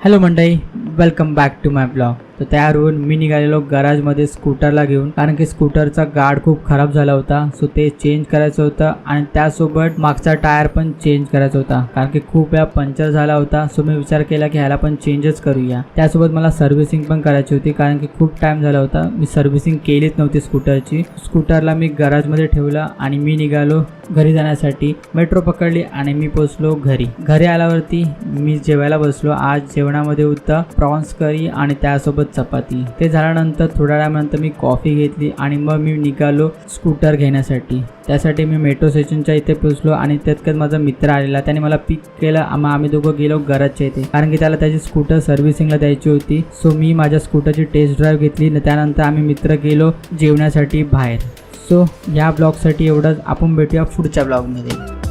Hello मंडळी, welcome back to my blog. तर तयार मी निघालेलो गराजमध्ये स्कूटरला घेऊन, कारण की स्कूटरचा गार्ड खूप खराब झाला होता. सो ते चेंज करायचं होतं आणि त्यासोबत मागचा टायर पण चेंज करायचा होता, कारण की खूप वेळा पंक्चर झाला होता. सो मी विचार केला की ह्याला पण चेंजच करूया. त्यासोबत मला सर्व्हिसिंग पण करायची होती, कारण की खूप टाइम झाला होता मी सर्व्हिसिंग केलीच नव्हती स्कूटरची. स्कूटरला मी गराजमध्ये ठेवलं आणि मी निघालो घरी जाण्यासाठी. मेट्रो पकडली आणि मी पोचलो घरी. घरी आल्यावरती मी जेवायला बसलो. आज जेवणामध्ये होतं प्रॉन्स करी आणि त्यासोबत चपाती. ते झाल्यानंतर थोड्या वेळानंतर मी कॉफी घेतली आणि मग मी निघालो स्कूटर घेण्यासाठी. त्यासाठी मी मेट्रो स्टेशनच्या इथे पोचलो आणि तितक्यात माझा मित्र आलेला. त्याने मला पिक केलं. मग आम्ही दोघं गेलो गराजच्या इथे, कारण की त्याला त्याची स्कूटर सर्व्हिसिंगला द्यायची होती. सो मी माझ्या स्कूटरची टेस्ट ड्राईव्ह घेतली. त्यानंतर आम्ही मित्र गेलो जेवण्यासाठी बाहेर. सो या ब्लॉगसाठी एवढंच. आपण भेटूया पुढच्या ब्लॉगमध्ये.